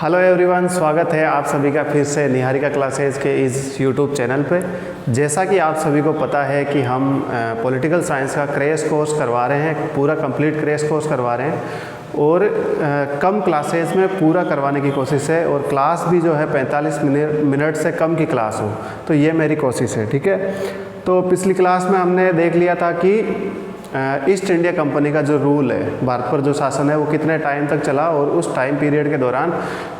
Hello everyone, स्वागत है आप सभी का फिर से निहारिका क्लासेज के इस यूट्यूब चैनल पे। जैसा कि आप सभी को पता है कि हम पॉलिटिकल साइंस का क्रैश कोर्स करवा रहे हैं, पूरा कंप्लीट क्रैश कोर्स करवा रहे हैं और कम क्लासेज में पूरा करवाने की कोशिश है और क्लास भी जो है 45 मिनट से कम की क्लास हो, तो ये मेरी कोशिश है। ठीक है, तो पिछली क्लास में हमने देख लिया था कि ईस्ट इंडिया कंपनी का जो रूल है, भारत पर जो शासन है वो कितने टाइम तक चला और उस टाइम पीरियड के दौरान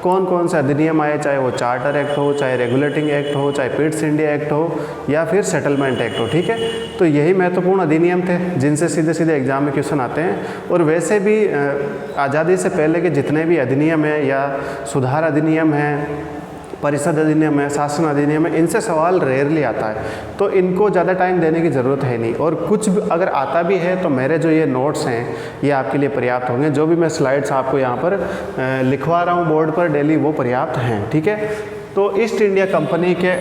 कौन कौन से अधिनियम आए, चाहे वो चार्टर एक्ट हो, चाहे रेगुलेटिंग एक्ट हो, चाहे पिट्स इंडिया एक्ट हो या फिर सेटलमेंट एक्ट हो। ठीक है, तो यही महत्वपूर्ण अधिनियम थे जिनसे सीधे सीधे एग्जाम में क्वेश्चन आते हैं। और वैसे भी आज़ादी से पहले के जितने भी अधिनियम हैं या सुधार अधिनियम हैं, परिषद अधिनियम है, शासन अधिनियम है, इनसे सवाल रेयरली आता है, तो इनको ज़्यादा टाइम देने की ज़रूरत है नहीं। और कुछ भी अगर आता भी है तो मेरे जो ये नोट्स हैं ये आपके लिए पर्याप्त होंगे। जो भी मैं स्लाइड्स आपको यहाँ पर लिखवा रहा हूँ बोर्ड पर डेली, वो पर्याप्त हैं। ठीक है, तो ईस्ट इंडिया कंपनी के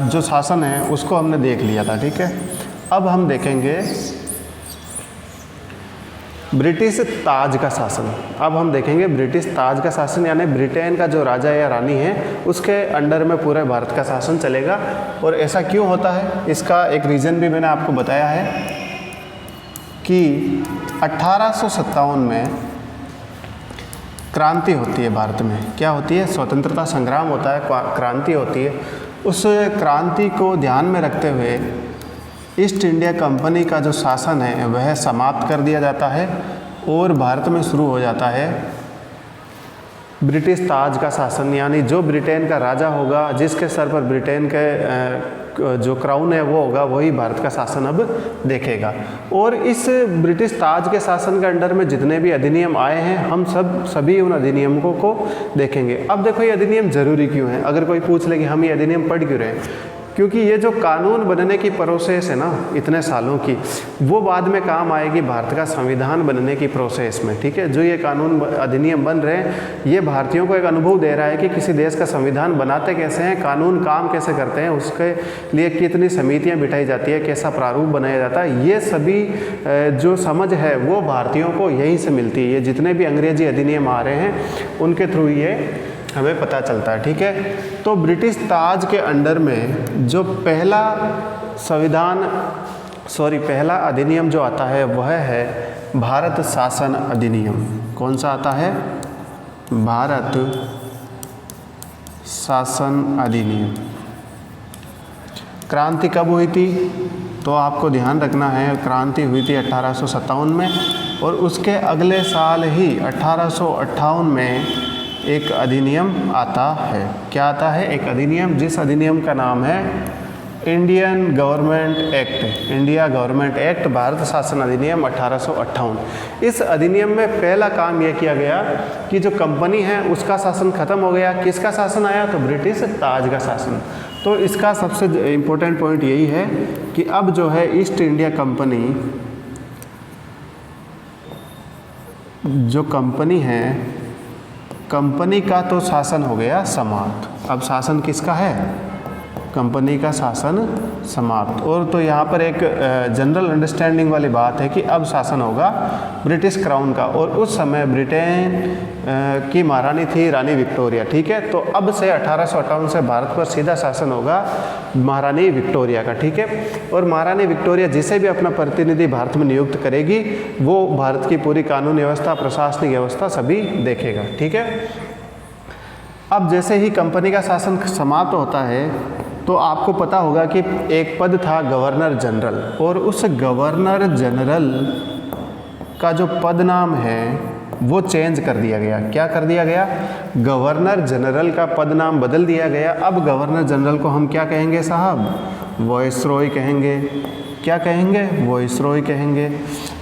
जो शासन है उसको हमने देख लिया था। ठीक है, अब हम देखेंगे ब्रिटिश ताज का शासन। अब हम देखेंगे ब्रिटिश ताज का शासन, यानी ब्रिटेन का जो राजा या रानी है उसके अंडर में पूरे भारत का शासन चलेगा। और ऐसा क्यों होता है, इसका एक रीज़न भी मैंने आपको बताया है कि 1857 में क्रांति होती है भारत में। क्या होती है? स्वतंत्रता संग्राम होता है, क्रांति होती है। उस क्रांति को ध्यान में रखते हुए ईस्ट इंडिया कंपनी का जो शासन है वह समाप्त कर दिया जाता है और भारत में शुरू हो जाता है ब्रिटिश ताज का शासन। यानी जो ब्रिटेन का राजा होगा, जिसके सर पर ब्रिटेन के जो क्राउन है वो होगा, वही भारत का शासन अब देखेगा। और इस ब्रिटिश ताज के शासन के अंडर में जितने भी अधिनियम आए हैं, हम सभी उन अधिनियमों को देखेंगे। अब देखो, ये अधिनियम ज़रूरी क्यों है? अगर कोई पूछ ले कि हम ये अधिनियम पढ़ क्यों रहे हैं, क्योंकि ये जो कानून बनने की प्रोसेस है ना इतने सालों की, वो बाद में काम आएगी भारत का संविधान बनने की प्रोसेस में। ठीक है, जो ये कानून अधिनियम बन रहे हैं, ये भारतीयों को एक अनुभव दे रहा है कि किसी देश का संविधान बनाते कैसे हैं, कानून काम कैसे करते हैं, उसके लिए कितनी समितियां बिठाई जाती है, कैसा प्रारूप बनाया जाता है। ये सभी जो समझ है वो भारतीयों को यहीं से मिलती है। ये जितने भी अंग्रेजी अधिनियम आ रहे हैं उनके थ्रू ये हमें पता चलता है। ठीक है, तो ब्रिटिश ताज के अंडर में जो पहला पहला अधिनियम जो आता है वह है भारत शासन अधिनियम। कौन सा आता है? भारत शासन अधिनियम। क्रांति कब हुई थी? तो आपको ध्यान रखना है, क्रांति हुई थी 1857 में और उसके अगले साल ही 1858 में एक अधिनियम आता है। क्या आता है? एक अधिनियम, जिस अधिनियम का नाम है Indian government act, India government act, Bharat शासन अधिनियम 1858। इस अधिनियम में पहला काम यह किया गया कि जो कंपनी है उसका शासन खत्म हो गया। किसका शासन आया? तो ब्रिटिश ताज का शासन। तो इसका सबसे इम्पोर्टेंट पॉइंट यही है कि अब जो है ईस्ट इंडिया कंपनी, जो कंपनी है, कंपनी का तो शासन हो गया समाप्त। अब शासन किसका है? कंपनी का शासन समाप्त। और तो यहाँ पर एक जनरल अंडरस्टैंडिंग वाली बात है कि अब शासन होगा ब्रिटिश क्राउन का। और उस समय ब्रिटेन की महारानी थी रानी विक्टोरिया। ठीक है, तो अब से 1858 से भारत पर सीधा शासन होगा महारानी विक्टोरिया का। ठीक है, और महारानी विक्टोरिया जिसे भी अपना प्रतिनिधि भारत में नियुक्त करेगी वो भारत की पूरी कानून व्यवस्था, प्रशासनिक व्यवस्था सभी देखेगा। ठीक है, अब जैसे ही कंपनी का शासन समाप्त होता है तो आपको पता होगा कि एक पद था गवर्नर जनरल, और उस गवर्नर जनरल का जो पद नाम है वो चेंज कर दिया गया। क्या कर दिया गया? गवर्नर जनरल का पद नाम बदल दिया गया। अब गवर्नर जनरल को हम क्या कहेंगे साहब? वॉइसरॉय कहेंगे। क्या कहेंगे? वॉइसरॉय कहेंगे।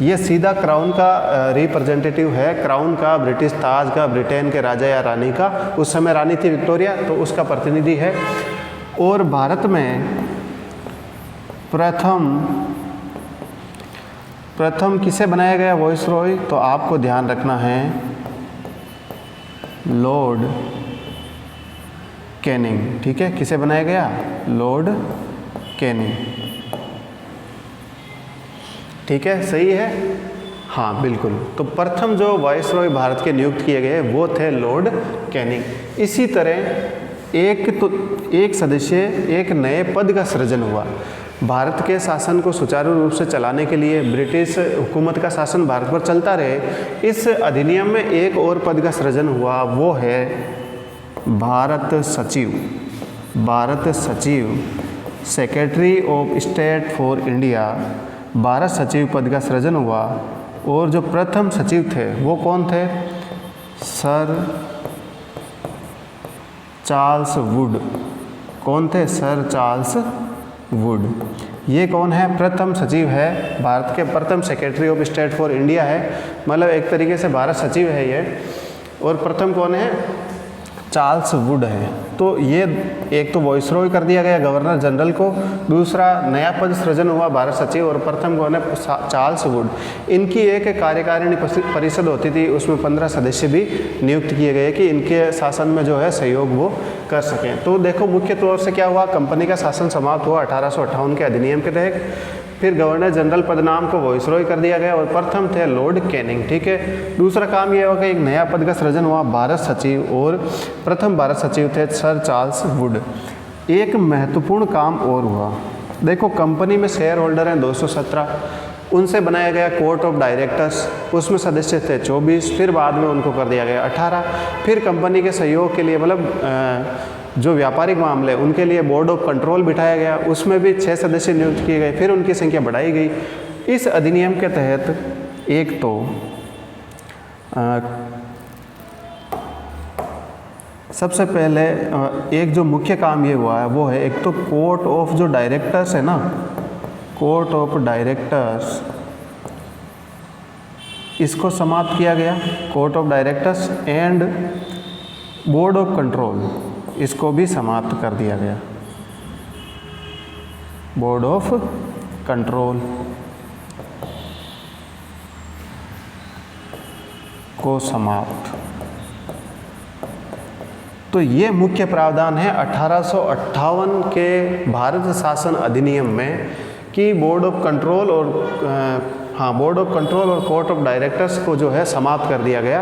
ये सीधा क्राउन का रिप्रेजेंटेटिव है, क्राउन का, ब्रिटिश ताज का, ब्रिटेन के राजा या रानी का। उस समय रानी थी विक्टोरिया, तो उसका प्रतिनिधि है। और भारत में प्रथम किसे बनाया गया वॉइसरॉय? तो आपको ध्यान रखना है लॉर्ड कैनिंग। ठीक है, किसे बनाया गया? Lord Canning. ठीक है, सही है। हाँ बिल्कुल। तो प्रथम जो वायसरॉय भारत के नियुक्त किए गए वो थे लॉर्ड कैनिंग। इसी तरह एक सदस्य एक नए पद का सृजन हुआ। भारत के शासन को सुचारू रूप से चलाने के लिए ब्रिटिश हुकूमत का शासन भारत पर चलता रहे, इस अधिनियम में एक और पद का सृजन हुआ, वो है भारत सचिव। भारत सचिव, secretary of state for India, Bharat सचिव पद का सृजन हुआ। और जो प्रथम सचिव थे वो कौन थे? Sir Charles Wood. कौन थे? Sir Charles Wood. ये कौन है? प्रथम सचिव है, भारत के प्रथम secretary of state for India है, मतलब एक तरीके से भारत सचिव है ये। और प्रथम कौन है? चार्ल्स वुड है। तो ये एक तो वायसरॉय कर दिया गया गवर्नर जनरल को, दूसरा नया पद सृजन हुआ भारत सचिव, और प्रथम कौन है? Charles Wood. इनकी एक कार्यकारिणी परिषद होती थी, उसमें 15 सदस्य भी नियुक्त किए गए कि इनके शासन में जो है सहयोग वो कर सकें। तो देखो मुख्य तौर से क्या हुआ, कंपनी का शासन समाप्त हुआ 1858 के अधिनियम के तहत। फिर गवर्नर जनरल पदनाम को वायसरॉय कर दिया गया और प्रथम थे लॉर्ड कैनिंग। ठीक है। दूसरा काम यह होगा कि एक नया पद का सृजन हुआ भारत सचिव, और प्रथम भारत सचिव थे सर चार्ल्स वुड। एक महत्वपूर्ण काम और हुआ, देखो कंपनी में शेयर होल्डर हैं 217, उनसे बनाया गया कोर्ट ऑफ डायरेक्टर्स, उसमें सदस्य थे 24, फिर बाद में उनको कर दिया गया 18। फिर कंपनी के सहयोग के लिए मतलब जो व्यापारिक मामले उनके लिए बोर्ड ऑफ कंट्रोल बिठाया गया, उसमें भी 6 सदस्य नियुक्त किए गए, फिर उनकी संख्या बढ़ाई गई। इस अधिनियम के तहत एक तो सबसे पहले एक जो मुख्य काम ये हुआ है वो है, एक तो कोर्ट ऑफ जो डायरेक्टर्स है ना, कोर्ट ऑफ डायरेक्टर्स, इसको समाप्त किया गया, court of directors, and board of control, इसको भी समाप्त कर दिया गया, बोर्ड ऑफ कंट्रोल को समाप्त। तो ये मुख्य प्रावधान है 1858 के भारत शासन अधिनियम में कि बोर्ड ऑफ कंट्रोल और बोर्ड ऑफ कंट्रोल और कोर्ट ऑफ डायरेक्टर्स को जो है समाप्त कर दिया गया।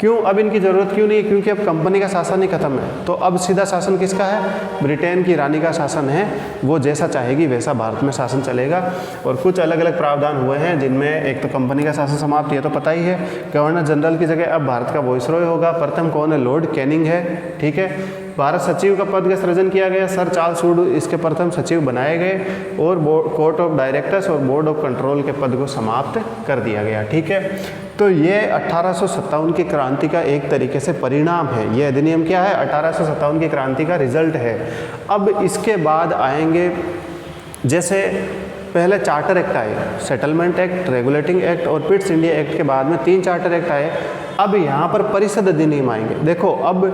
क्यों? अब इनकी ज़रूरत क्यों नहीं? क्योंकि अब कंपनी का शासन ही खत्म है, तो अब सीधा शासन किसका है? ब्रिटेन की रानी का शासन है, वो जैसा चाहेगी वैसा भारत में शासन चलेगा। और कुछ अलग अलग प्रावधान हुए हैं जिनमें एक तो कंपनी का शासन समाप्त, ये तो पता ही है, गवर्नर जनरल की जगह अब भारत का वायसरॉय होगा। प्रथम कौन है? लॉर्ड कैनिंग है। ठीक है। भारत सचिव का पद का सृजन किया गया, सर चार्ल्स वुड इसके प्रथम सचिव बनाए गए, और कोर्ट ऑफ डायरेक्टर्स और बोर्ड ऑफ कंट्रोल के पद को समाप्त कर दिया गया। ठीक है। तो ये 1857 की क्रांति का एक तरीके से परिणाम है। ये अधिनियम क्या है? 1857 की क्रांति का रिजल्ट है। अब इसके बाद आएंगे, जैसे पहले चार्टर एक्ट आए, सेटलमेंट एक्ट, रेगुलेटिंग एक्ट और पिट्स इंडिया एक्ट के बाद में 3 चार्टर एक्ट आए। अब यहाँ पर परिषद अधिनियम आएंगे। देखो अब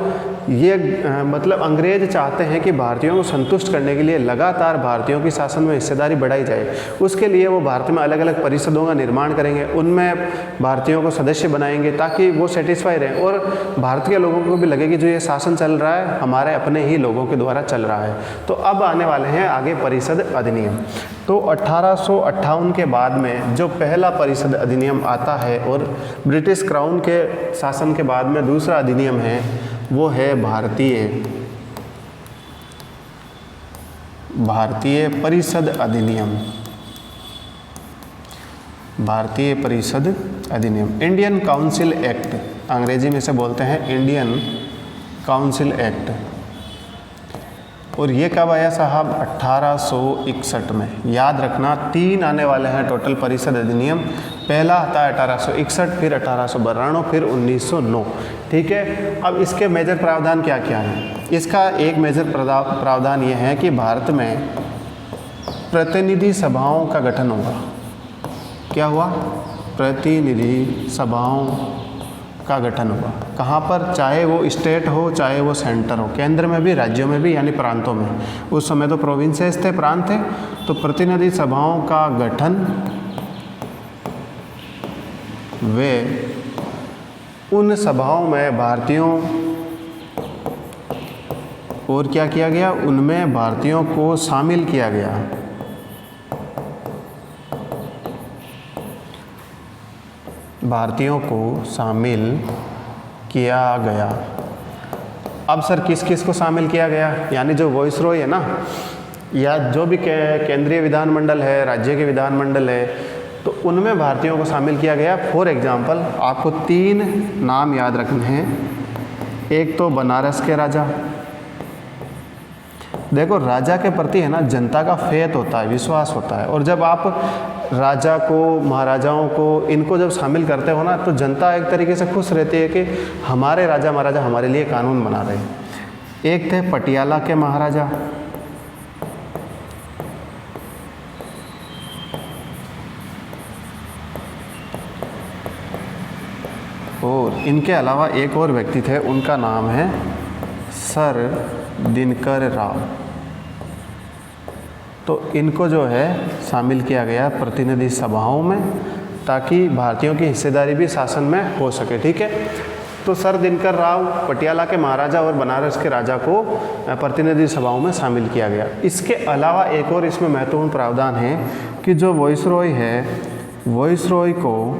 ये मतलब अंग्रेज चाहते हैं कि भारतीयों को संतुष्ट करने के लिए लगातार भारतीयों की शासन में हिस्सेदारी बढ़ाई जाए। उसके लिए वो भारत में अलग अलग परिषदों का निर्माण करेंगे, उनमें भारतीयों को सदस्य बनाएंगे ताकि वो सेटिस्फाई रहें और भारत के लोगों को भी लगे कि जो ये शासन चल रहा है हमारे अपने ही लोगों के द्वारा चल रहा है। तो अब आने वाले हैं आगे परिषद अधिनियम। तो 1858 के बाद में जो पहला परिषद अधिनियम आता है और ब्रिटिश क्राउन के शासन के बाद में दूसरा अधिनियम है, वो है भारतीय परिषद अधिनियम। भारतीय परिषद अधिनियम, इंडियन काउंसिल एक्ट, अंग्रेजी में से बोलते हैं इंडियन काउंसिल एक्ट। और ये कब आया साहब? 1861 में। याद रखना 3 आने वाले हैं टोटल परिषद अधिनियम। पहला आता है 1861, फिर 1892, फिर 1909। ठीक है। अब इसके मेजर प्रावधान क्या क्या हैं? इसका एक मेजर प्रावधान ये है कि भारत में प्रतिनिधि सभाओं का गठन होगा। क्या हुआ? प्रतिनिधि सभाओं का गठन हुआ। कहाँ पर? चाहे वो स्टेट हो चाहे वो सेंटर हो, केंद्र में भी राज्यों में भी, यानी प्रांतों में। उस समय तो प्रोविंसेस थे, प्रांत थे। तो प्रतिनिधि सभाओं का गठन, वे उन सभाओं में भारतीयों और क्या किया गया? उनमें भारतीयों को शामिल किया गया। भारतीयों को शामिल किया गया। अब सर किस किस को शामिल किया गया, यानी जो वॉइसरॉय है ना, या जो भी केंद्रीय विधानमंडल है, राज्य के विधानमंडल है, तो उनमें भारतीयों को शामिल किया गया। फॉर एग्जांपल आपको 3 नाम याद रखने हैं। एक तो बनारस के राजा। देखो राजा के प्रति है ना जनता का फेथ होता है, विश्वास होता है, और जब आप राजा को, महाराजाओं को, इनको जब शामिल करते हो ना, तो जनता एक तरीके से खुश रहती है कि हमारे राजा महाराजा हमारे लिए कानून बना रहे हैं। एक थे पटियाला के महाराजा, और इनके अलावा एक और व्यक्ति थे, उनका नाम है सर दिनकर राव। तो इनको जो है शामिल किया गया प्रतिनिधि सभाओं में, ताकि भारतीयों की हिस्सेदारी भी शासन में हो सके। ठीक है, तो सर दिनकर राव, पटियाला के महाराजा और बनारस के राजा को प्रतिनिधि सभाओं में शामिल किया गया। इसके अलावा एक और इसमें महत्वपूर्ण प्रावधान है कि जो वॉइसरॉय है, वॉइसरॉय को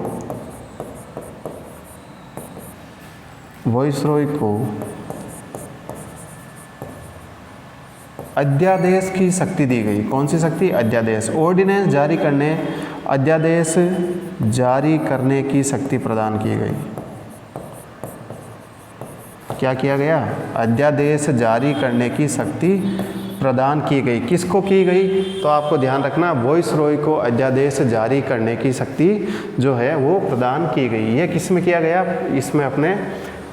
अध्यादेश की शक्ति दी गई। कौन सी शक्ति? अध्यादेश, ऑर्डिनेंस जारी करने, अध्यादेश जारी करने की शक्ति प्रदान की गई। क्या किया गया? अध्यादेश जारी करने की शक्ति प्रदान की गई। किसको की गई? तो आपको ध्यान रखना, वॉइसरॉय को अध्यादेश जारी करने की शक्ति जो है वो प्रदान की गई। ये किस में किया गया? इसमें अपने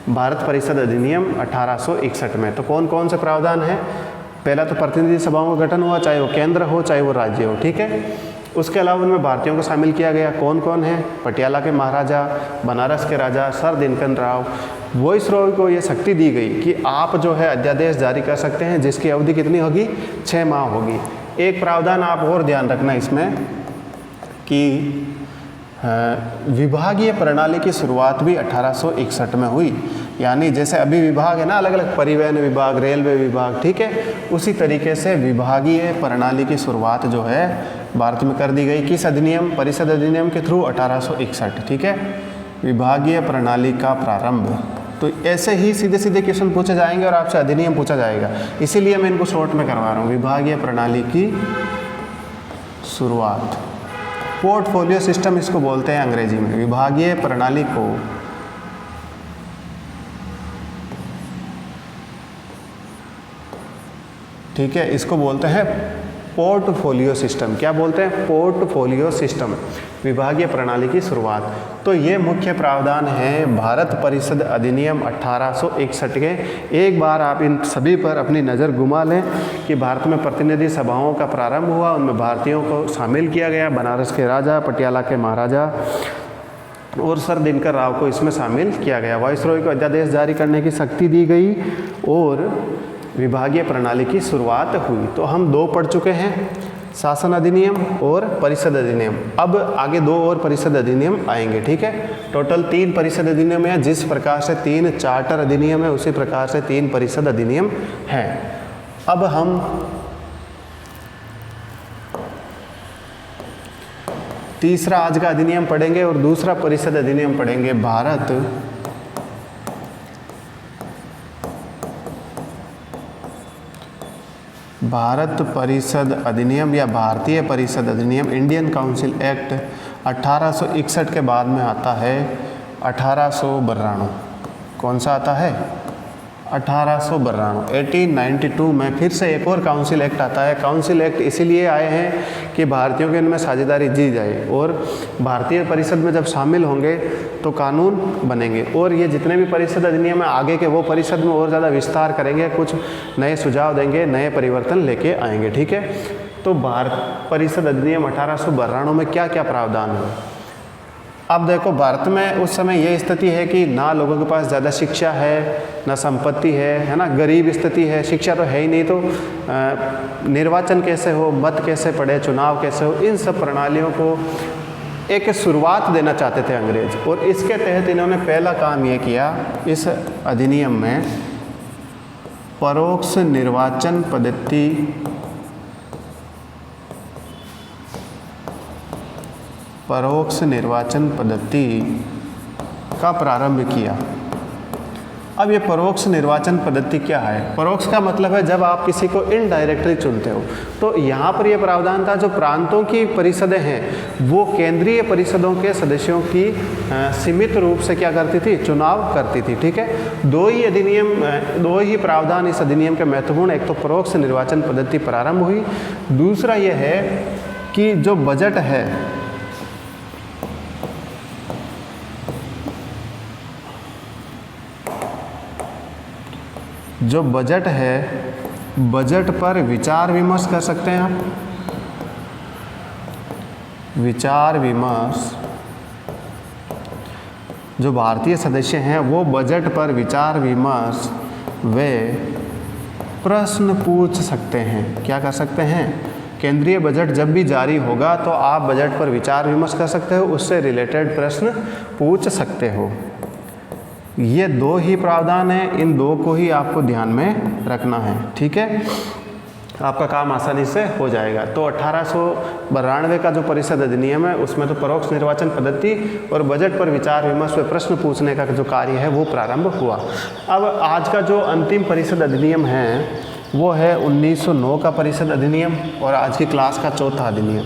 भारत परिषद अधिनियम 1861 में। तो कौन कौन से प्रावधान है? पहला तो प्रतिनिधि सभाओं का गठन हुआ, चाहे वो केंद्र हो चाहे वो राज्य हो। ठीक है, उसके अलावा उनमें भारतीयों को शामिल किया गया। कौन कौन है? पटियाला के महाराजा, बनारस के राजा, सर दिनकर राव। वॉइसरॉय को ये शक्ति दी गई कि आप जो है अध्यादेश जारी कर सकते हैं, जिसकी अवधि कितनी होगी? 6 माह होगी। एक प्रावधान आप और ध्यान रखना इसमें कि विभागीय प्रणाली की शुरुआत भी 1861 में हुई। यानी जैसे अभी विभाग है ना, अलग अलग परिवहन विभाग, रेलवे विभाग, ठीक है, उसी तरीके से विभागीय प्रणाली की शुरुआत जो है भारत में कर दी गई। किस अधिनियम? परिषद अधिनियम के थ्रू 1861। ठीक है, विभागीय प्रणाली का प्रारंभ। तो ऐसे ही सीधे सीधे क्वेश्चन पूछे जाएंगे और आपसे अधिनियम पूछा जाएगा, इसीलिए मैं इनको शॉर्ट में करवा रहा हूँ। विभागीय प्रणाली की शुरुआत, पोर्टफोलियो सिस्टम इसको बोलते हैं अंग्रेजी में। विभागीय प्रणाली को ठीक है, इसको बोलते हैं पोर्टफोलियो सिस्टम। क्या बोलते हैं? पोर्टफोलियो सिस्टम, विभागीय प्रणाली की शुरुआत। तो ये मुख्य प्रावधान है भारत परिषद अधिनियम 1861 के। एक बार आप इन सभी पर अपनी नज़र घुमा लें कि भारत में प्रतिनिधि सभाओं का प्रारंभ हुआ, उनमें भारतीयों को शामिल किया गया। बनारस के राजा, पटियाला के महाराजा और सर दिनकर राव को इसमें शामिल किया गया। वॉइसरॉय को अध्यादेश जारी करने की शक्ति दी गई और विभागीय प्रणाली की शुरुआत हुई। तो हम 2 पढ़ चुके हैं, शासन अधिनियम और परिषद अधिनियम। अब आगे 2 और परिषद अधिनियम आएंगे। ठीक है, टोटल 3 परिषद अधिनियम है। जिस प्रकार से 3 चार्टर अधिनियम है, उसी प्रकार से 3 परिषद अधिनियम हैं। अब हम तीसरा आज का अधिनियम पढ़ेंगे और दूसरा परिषद अधिनियम पढ़ेंगे। भारत परिषद अधिनियम या भारतीय परिषद अधिनियम, इंडियन काउंसिल एक्ट 1861 के बाद में आता है 1892। कौन सा आता है? 1892। 1892 में फिर से एक और काउंसिल एक्ट आता है। काउंसिल एक्ट इसीलिए आए हैं कि भारतीयों के इनमें साझेदारी दी जाए और भारतीय परिषद में जब शामिल होंगे तो कानून बनेंगे। और ये जितने भी परिषद अधिनियम है आगे के, वो परिषद में और ज़्यादा विस्तार करेंगे, कुछ नए सुझाव देंगे, नए परिवर्तन लेके आएंगे। ठीक है, तो भारत परिषद अधिनियम 1892 में क्या क्या प्रावधान है? अब देखो, भारत में उस समय ये स्थिति है कि ना लोगों के पास ज़्यादा शिक्षा है, ना संपत्ति है ना, गरीब स्थिति है, शिक्षा तो है ही नहीं, तो निर्वाचन कैसे हो, मत कैसे पड़े, चुनाव कैसे हो, इन सब प्रणालियों को एक शुरुआत देना चाहते थे अंग्रेज। और इसके तहत इन्होंने पहला काम ये किया इस अधिनियम में, परोक्ष निर्वाचन पद्धति का प्रारंभ किया। अब ये परोक्ष निर्वाचन पद्धति क्या है? परोक्ष का मतलब है जब आप किसी को इनडायरेक्टली चुनते हो। तो यहाँ पर ये प्रावधान था, जो प्रांतों की परिषदें हैं वो केंद्रीय परिषदों के सदस्यों की सीमित रूप से क्या करती थी? चुनाव करती थी। ठीक है, दो ही प्रावधान इस अधिनियम के महत्वपूर्ण, एक तो परोक्ष निर्वाचन पद्धति प्रारंभ हुई, दूसरा यह है कि जो बजट है बजट पर विचार विमर्श कर सकते हैं आप। विचार विमर्श, जो भारतीय सदस्य हैं वो बजट पर विचार विमर्श वे प्रश्न पूछ सकते हैं। क्या कर सकते हैं? केंद्रीय बजट जब भी जारी होगा तो आप बजट पर विचार विमर्श कर सकते हो, उससे रिलेटेड प्रश्न पूछ सकते हो। ये दो ही प्रावधान हैं, इन दो को ही आपको ध्यान में रखना है। ठीक है, आपका काम आसानी से हो जाएगा। तो 1892 का जो परिषद अधिनियम है उसमें तो परोक्ष निर्वाचन पद्धति और बजट पर विचार विमर्श व प्रश्न पूछने का जो कार्य है वो प्रारंभ हुआ। अब आज का जो अंतिम परिषद अधिनियम है वो है 1909 का परिषद अधिनियम और आज की क्लास का चौथा अधिनियम,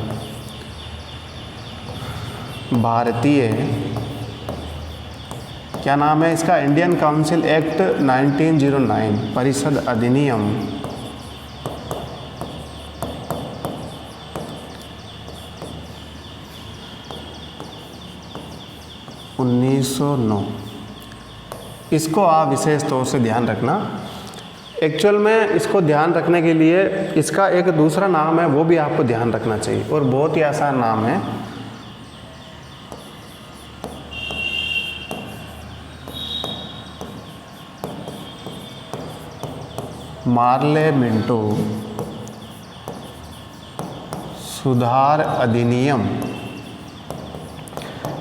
भारतीय, क्या नाम है इसका? इंडियन काउंसिल एक्ट 1909, परिषद अधिनियम 1909। इसको आप विशेष तौर से ध्यान रखना। एक्चुअल में इसको ध्यान रखने के लिए इसका एक दूसरा नाम है वो भी आपको ध्यान रखना चाहिए और बहुत ही आसान नाम है। मार्ले मिंटो सुधार अधिनियम।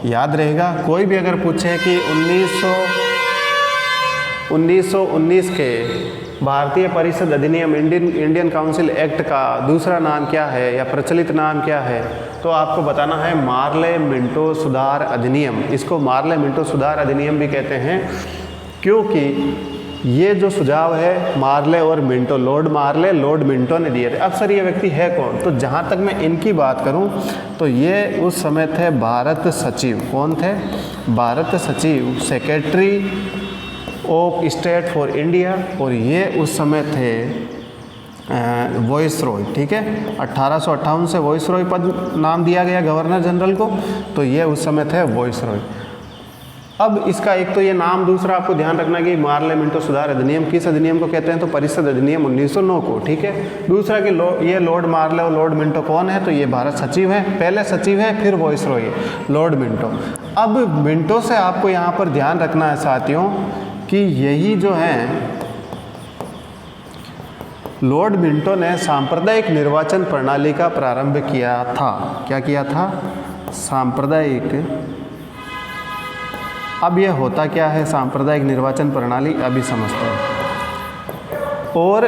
याद रहेगा, कोई भी अगर पूछे कि 1919 के भारतीय परिषद अधिनियम इंडियन काउंसिल एक्ट का दूसरा नाम क्या है या प्रचलित नाम क्या है, तो आपको बताना है मार्ले मिंटो सुधार अधिनियम। इसको मार्ले मिंटो सुधार अधिनियम भी कहते हैं क्योंकि ये जो सुझाव है मार्ले और मिंटो, लॉर्ड मार्ले लॉर्ड मिंटो ने दिए थे। अब सर ये व्यक्ति है कौन? तो जहाँ तक मैं इनकी बात करूँ तो ये उस समय थे भारत सचिव। कौन थे? भारत सचिव, secretary of state for India, और ये उस समय थे वॉइसरॉय। ठीक है, 1858 से वॉइसरॉय पद नाम दिया गया गवर्नर जनरल को, तो ये उस समय थे वॉइसरॉय। अब इसका एक तो ये नाम, दूसरा आपको ध्यान रखना कि मार्ले मिंटो सुधार अधिनियम किस अधिनियम को कहते हैं? तो परिषद अधिनियम 1909 को। ठीक है, दूसरा कि ये लॉर्ड मार्ले और लॉर्ड मिंटो कौन है? तो ये भारत सचिव है, पहले सचिव है फिर वॉइसरॉय है, लॉर्ड मिंटो। अब मिंटो से आपको यहाँ पर ध्यान रखना है साथियों कि यही जो है लॉर्ड मिंटो ने सांप्रदायिक निर्वाचन प्रणाली का प्रारंभ किया था। क्या किया था? सांप्रदायिक। अब यह होता क्या है सांप्रदायिक निर्वाचन प्रणाली, अभी समझते हैं। और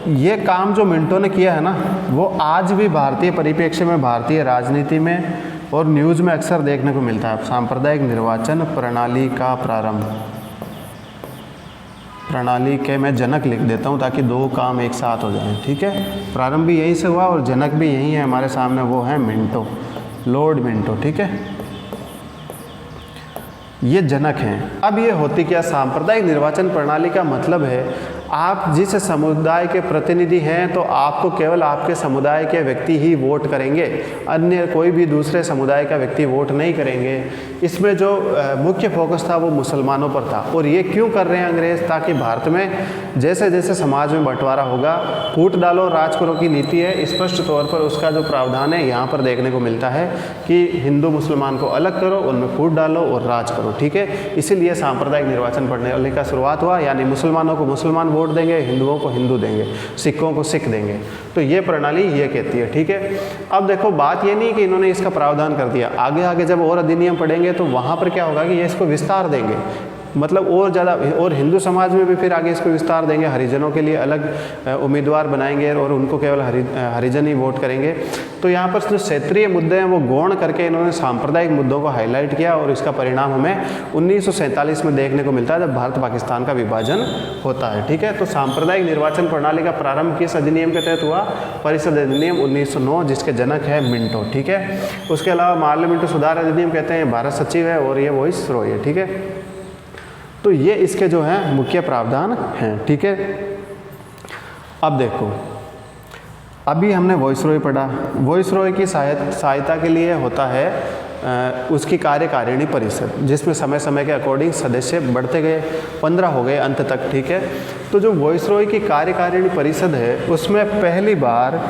ये काम जो मिंटो ने किया है ना, वो आज भी भारतीय परिप्रेक्ष्य में, भारतीय राजनीति में और न्यूज़ में अक्सर देखने को मिलता है। सांप्रदायिक निर्वाचन प्रणाली का प्रारंभ, प्रणाली के मैं जनक लिख देता हूँ ताकि दो काम एक साथ हो जाएं। ठीक है, प्रारंभ भी यहीं से हुआ और जनक भी यही है हमारे सामने, वो है मिंटो, लॉर्ड मिंटो। ठीक है, ये जनक हैं। अब ये होती क्या? सांप्रदायिक निर्वाचन प्रणाली का मतलब है आप जिस समुदाय के प्रतिनिधि हैं तो आपको केवल आपके समुदाय के व्यक्ति ही वोट करेंगे, अन्य कोई भी दूसरे समुदाय का व्यक्ति वोट नहीं करेंगे। इसमें जो मुख्य फोकस था वो मुसलमानों पर था। और ये क्यों कर रहे हैं अंग्रेज़? ताकि भारत में जैसे जैसे समाज में बंटवारा होगा, फूट डालो राज करो की नीति है, स्पष्ट तौर पर उसका जो प्रावधान है यहाँ पर देखने को मिलता है कि हिंदू मुसलमान को अलग करो, उनमें फूट डालो और राज करो। ठीक है, इसीलिए सांप्रदायिक निर्वाचन प्रणाली का शुरुआत हुआ, यानी मुसलमानों को मुसलमान वोट देंगे, हिंदुओं को हिंदू देंगे, सिखों को सिख देंगे। तो ये प्रणाली ये कहती है। ठीक है, अब देखो बात ये नहीं कि इन्होंने इसका प्रावधान कर दिया, आगे आगे जब और अधिनियम पढ़ेंगे तो वहाँ पर क्या होगा कि ये इसको विस्तार देंगे। मतलब और ज़्यादा, और हिंदू समाज में भी फिर आगे इसको विस्तार देंगे, हरिजनों के लिए अलग उम्मीदवार बनाएंगे और उनको केवल हरिजन ही वोट करेंगे। तो यहाँ पर जो क्षेत्रीय मुद्दे हैं वो गौण करके इन्होंने सांप्रदायिक मुद्दों को हाईलाइट किया, और इसका परिणाम हमें 1947 में देखने को मिलता है जब भारत पाकिस्तान का विभाजन होता है। ठीक है, तो सांप्रदायिक निर्वाचन प्रणाली का प्रारंभ किस अधिनियम के तहत हुआ? परिषद अधिनियम 1909, जिसके जनक है मिंटो। ठीक है, उसके अलावा मार्ले मिंटो सुधार अधिनियम कहते हैं, भारत सचिव है और ये वाइसरॉय है। ठीक है, तो ये इसके जो हैं मुख्य प्रावधान हैं। ठीक है, अब देखो, अभी हमने वाइसरॉय पढ़ा। वाइसरॉय की सहायता के लिए होता है उसकी कार्यकारिणी परिषद, जिसमें समय समय के अकॉर्डिंग सदस्य बढ़ते गए, 15 हो गए अंत तक। ठीक है, तो जो वाइसरॉय की कार्यकारिणी परिषद है उसमें पहली बार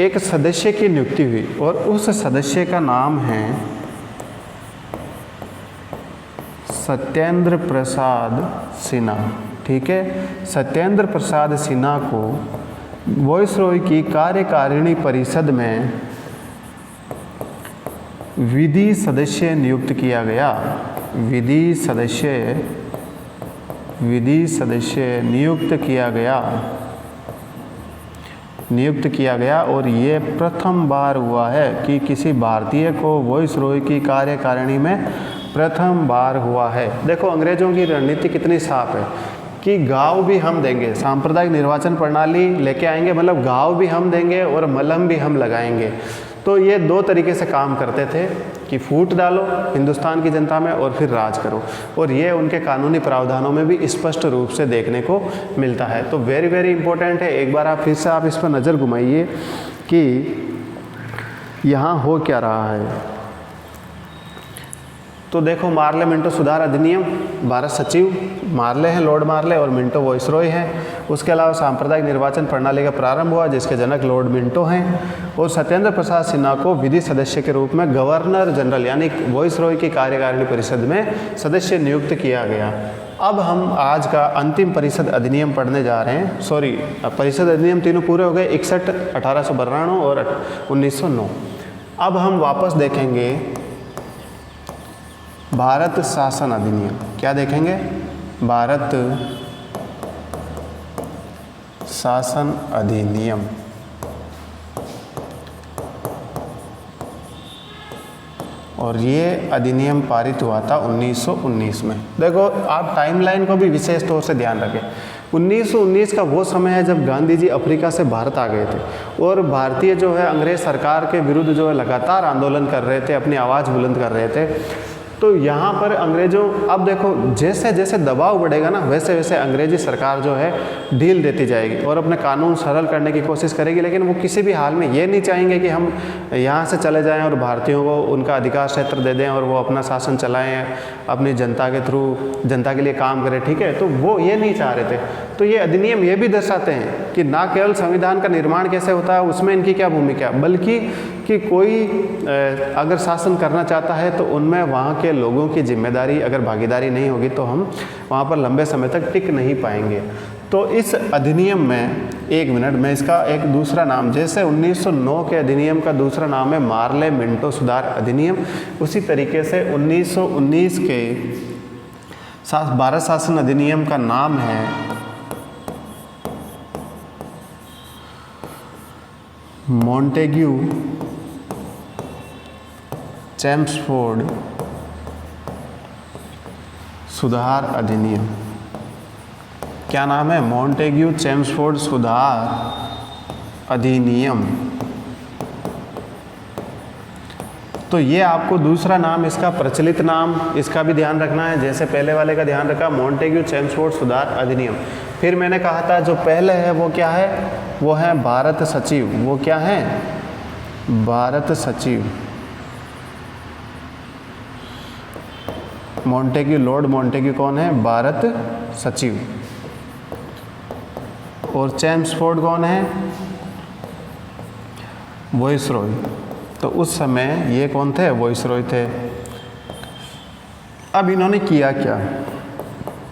एक सदस्य की नियुक्ति हुई, और उस सदस्य का नाम है सत्येंद्र प्रसाद सिन्हा। ठीक है, सत्येंद्र प्रसाद सिन्हा को वाइसरॉय की कार्यकारिणी परिषद में विधि सदस्य नियुक्त किया गया। विधि सदस्य नियुक्त किया गया और ये प्रथम बार हुआ है कि किसी भारतीय को वाइसरॉय की कार्यकारिणी में प्रथम बार हुआ है। देखो, अंग्रेजों की रणनीति कितनी साफ है कि गाँव भी हम देंगे, सांप्रदायिक निर्वाचन प्रणाली लेके आएंगे, मतलब गाँव भी हम देंगे और मलहम भी हम लगाएंगे। तो ये दो तरीके से काम करते थे कि फूट डालो हिंदुस्तान की जनता में और फिर राज करो, और ये उनके कानूनी प्रावधानों में भी स्पष्ट रूप से देखने को मिलता है। तो वेरी वेरी इंपॉर्टेंट है, एक बार आप फिर से आप इस पर नज़र घुमाइए कि यहाँ हो क्या रहा है। तो देखो, मार्ले मिंटो सुधार अधिनियम, भारत सचिव मार्ले हैं, लॉर्ड मार्ले, और मिंटो वाइसरॉय हैं। उसके अलावा सांप्रदायिक निर्वाचन प्रणाली का प्रारंभ हुआ जिसके जनक लॉर्ड मिंटो हैं, और सत्येंद्र प्रसाद सिन्हा को विधि सदस्य के रूप में गवर्नर जनरल यानी वाइसरॉय की कार्यकारिणी परिषद में सदस्य नियुक्त किया गया। अब हम आज का अंतिम परिषद अधिनियम पढ़ने जा रहे हैं। सॉरी, परिषद अधिनियम तीनों पूरे हो गए, 61, 1892 और 1909। अब हम वापस देखेंगे भारत शासन अधिनियम। क्या देखेंगे? भारत शासन अधिनियम। और ये अधिनियम पारित हुआ था 1919 में। देखो, आप टाइमलाइन को भी विशेष तौर से ध्यान रखें। 1919 का वो समय है जब गांधी जी अफ्रीका से भारत आ गए थे, और भारतीय जो है अंग्रेज सरकार के विरुद्ध जो है लगातार आंदोलन कर रहे थे, अपनी आवाज़ बुलंद कर रहे थे। तो यहाँ पर अंग्रेज़ों, अब देखो, जैसे जैसे दबाव बढ़ेगा ना, वैसे वैसे अंग्रेजी सरकार जो है ढील देती जाएगी और अपने कानून सरल करने की कोशिश करेगी, लेकिन वो किसी भी हाल में ये नहीं चाहेंगे कि हम यहाँ से चले जाएं और भारतीयों को उनका अधिकार क्षेत्र दे दें और वो अपना शासन चलाएं, अपनी जनता के थ्रू जनता के लिए काम करें। ठीक है, तो वो ये नहीं चाह रहे थे। तो ये अधिनियम ये भी दर्शाते हैं कि ना केवल संविधान का निर्माण कैसे होता है, उसमें इनकी क्या भूमिका, बल्कि कि कोई अगर शासन करना चाहता है तो उनमें वहाँ के लोगों की जिम्मेदारी, अगर भागीदारी नहीं होगी तो हम वहाँ पर लंबे समय तक टिक नहीं पाएंगे। तो इस अधिनियम में, एक मिनट में, इसका एक दूसरा नाम, जैसे 1909 के अधिनियम का दूसरा नाम है मार्ले मिंटो सुधार अधिनियम, उसी तरीके से 1919 के भारत शासन अधिनियम का नाम है मॉन्टेग्यू चेम्सफोर्ड सुधार अधिनियम। क्या नाम है? मॉन्टेग्यू चेम्सफोर्ड सुधार अधिनियम। तो ये आपको दूसरा नाम, इसका प्रचलित नाम, इसका भी ध्यान रखना है, जैसे पहले वाले का ध्यान रखा, मॉन्टेग्यू चेम्सफोर्ड सुधार अधिनियम। फिर मैंने कहा था जो पहले है वो क्या है? वो है भारत सचिव। वो क्या है? भारत सचिव। मॉन्टेग्यू, लॉर्ड मॉन्टेग्यू कौन है? भारत सचिव। और चेम्सफोर्ड कौन है? वाइसरॉय। तो उस समय ये कौन थे? वाइसरॉय थे। अब इन्होंने किया क्या?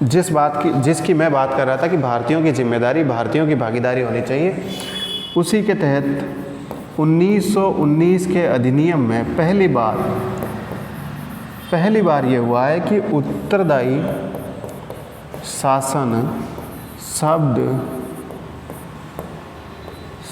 जिसकी मैं बात कर रहा था कि भारतीयों की जिम्मेदारी, भारतीयों की भागीदारी होनी चाहिए, उसी के तहत 1919 के अधिनियम में पहली बार ये हुआ है कि उत्तरदायी शासन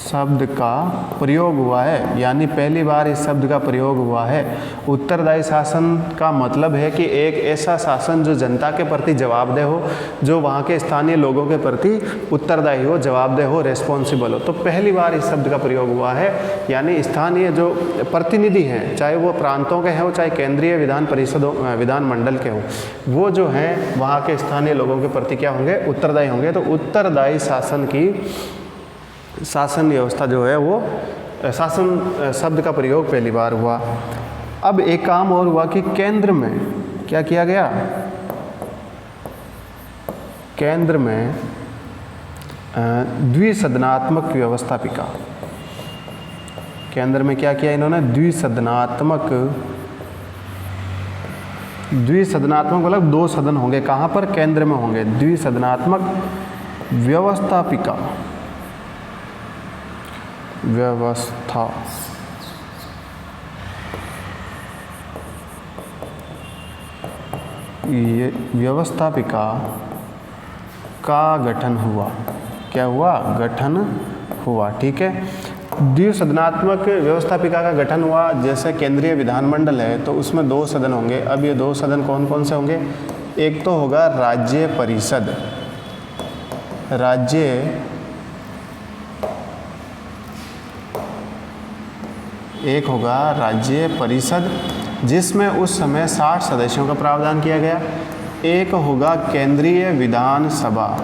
शब्द का प्रयोग हुआ है, यानी पहली बार इस शब्द का प्रयोग हुआ है। उत्तरदायी शासन का मतलब है कि एक ऐसा शासन जो जनता के प्रति जवाबदेह हो, जो वहाँ के स्थानीय लोगों के प्रति उत्तरदायी हो, जवाबदेह हो, रेस्पॉन्सिबल हो। तो पहली बार इस शब्द का प्रयोग हुआ है, यानी स्थानीय जो प्रतिनिधि हैं, चाहे वो प्रांतों के हों, चाहे केंद्रीय विधान परिषदों विधानमंडल के हों, वो जो हैं वहाँ के स्थानीय लोगों के प्रति क्या होंगे, उत्तरदायी होंगे। तो उत्तरदायी शासन व्यवस्था जो है वो शासन शब्द का प्रयोग पहली बार हुआ। अब एक काम और हुआ कि केंद्र में क्या किया गया, केंद्र में द्विसदनात्मक व्यवस्थापिका। केंद्र में क्या किया इन्होंने, द्विसदनात्मक मतलब 2 सदन होंगे, कहाँ पर, केंद्र में होंगे। द्विसदनात्मक व्यवस्था ये व्यवस्थापिका का गठन हुआ। क्या हुआ, गठन हुआ। ठीक है, द्विसदनात्मक व्यवस्थापिका का गठन हुआ। जैसे केंद्रीय विधानमंडल है तो उसमें 2 सदन होंगे। अब ये 2 सदन कौन कौन से होंगे, एक तो होगा राज्य परिषद, एक होगा राज्य परिषद जिसमें उस समय 60 सदस्यों का प्रावधान किया गया। एक होगा केंद्रीय विधानसभा,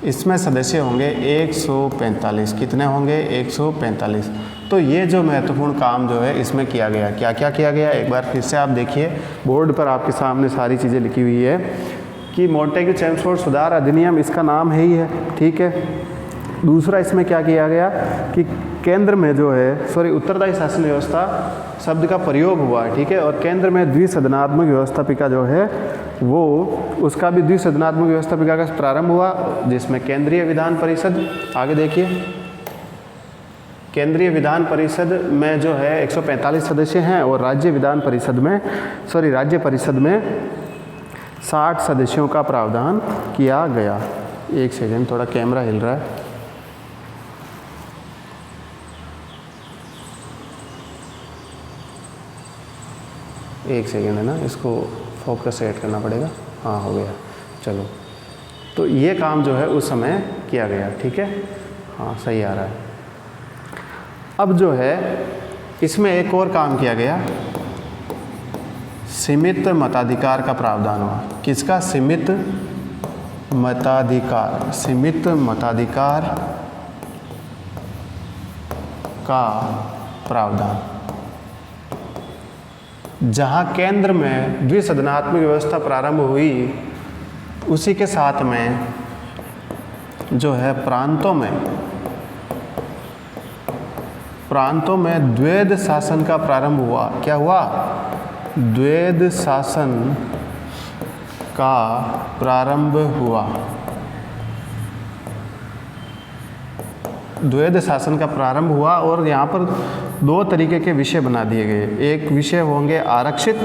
इसमें सदस्य होंगे 145। कितने होंगे, 145। तो ये जो महत्वपूर्ण काम जो है इसमें किया गया, क्या क्या किया गया, एक बार फिर से आप देखिए, बोर्ड पर आपके सामने सारी चीज़ें लिखी हुई है कि मॉन्टेग्यू चेम्सफोर्ड सुधार अधिनियम, इसका नाम है ही है। ठीक है, दूसरा इसमें क्या किया गया कि केंद्र में जो है उत्तरदायी शासन व्यवस्था शब्द का प्रयोग हुआ। ठीक है, और केंद्र में द्विसदनात्मक व्यवस्थापिका जो है वो, उसका भी द्विसदनात्मक व्यवस्थापिका का प्रारंभ हुआ, जिसमें केंद्रीय विधान परिषद, आगे देखिए, केंद्रीय विधान परिषद में जो है 145 सदस्य हैं और राज्य परिषद में 60 सदस्यों का प्रावधान किया गया। एक सेकंड, थोड़ा कैमरा हिल रहा है। एक सेकंड है ना, इसको फोकस सेट करना पड़ेगा। हाँ, हो गया, चलो। तो ये काम जो है उस समय किया गया। ठीक है, हाँ सही आ रहा है। अब जो है इसमें एक और काम किया गया, सीमित मताधिकार का प्रावधान हुआ। किसका, सीमित मताधिकार का प्रावधान। जहाँ केंद्र में द्विसदनात्मक व्यवस्था प्रारंभ हुई, उसी के साथ में जो है प्रांतों में द्वैध शासन का प्रारंभ हुआ। क्या हुआ, द्वैध शासन का प्रारंभ हुआ। द्वैध शासन का प्रारंभ हुआ और यहाँ पर 2 तरीके के विषय बना दिए गए। एक विषय होंगे आरक्षित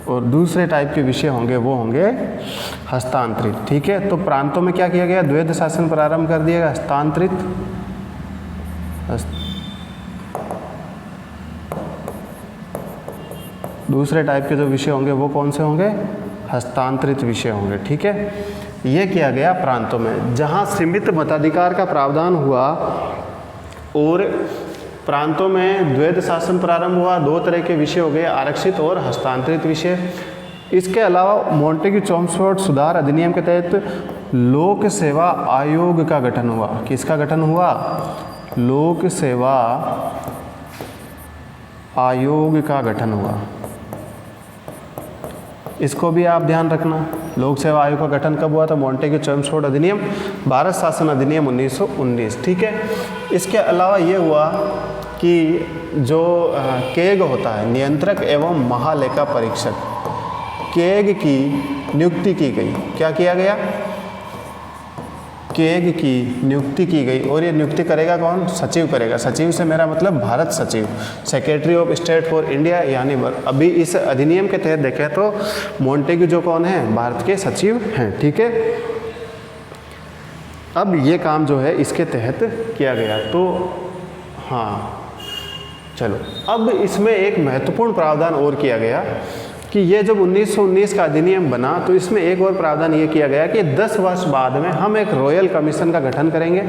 और दूसरे टाइप के विषय होंगे वो होंगे हस्तांतरित। ठीक है, तो प्रांतों में क्या किया गया, द्वैध शासन प्रारंभ कर दिया गया, हस्तांतरित। दूसरे टाइप के जो विषय होंगे वो कौन से होंगे, हस्तांतरित विषय होंगे। ठीक है, ये किया गया प्रांतों में। जहाँ सीमित मताधिकार का प्रावधान हुआ और प्रांतों में द्वैध शासन प्रारंभ हुआ, 2 तरह के विषय हो गए, आरक्षित और हस्तांतरित विषय। इसके अलावा मॉन्टेग्यू चेम्सफोर्ड सुधार अधिनियम के तहत लोक सेवा आयोग का गठन हुआ। किसका गठन हुआ, लोक सेवा आयोग का गठन हुआ। इसको भी आप ध्यान रखना, लोक सेवा आयोग का गठन कब हुआ था, मॉन्टेग्यू चेम्सफोर्ड अधिनियम, भारत शासन अधिनियम 1919। ठीक है, इसके अलावा ये हुआ कि जो केग होता है, नियंत्रक एवं महालेखा परीक्षक, केग की नियुक्ति की गई। क्या किया गया, केग की नियुक्ति की गई, और ये नियुक्ति करेगा कौन? सचिव करेगा। सचिव से मेरा मतलब भारत सचिव, secretary of state for India, यानी अभी इस अधिनियम के तहत देखें तो मोंटेग्यू जो कौन है? भारत के सचिव हैं। ठीक है, अब ये काम जो है इसके तहत किया गया। तो हाँ चलो, अब इसमें एक महत्वपूर्ण प्रावधान और किया गया कि ये जब 1919 का अधिनियम बना तो इसमें एक और प्रावधान ये किया गया कि 10 वर्ष बाद में हम एक रॉयल कमीशन का गठन करेंगे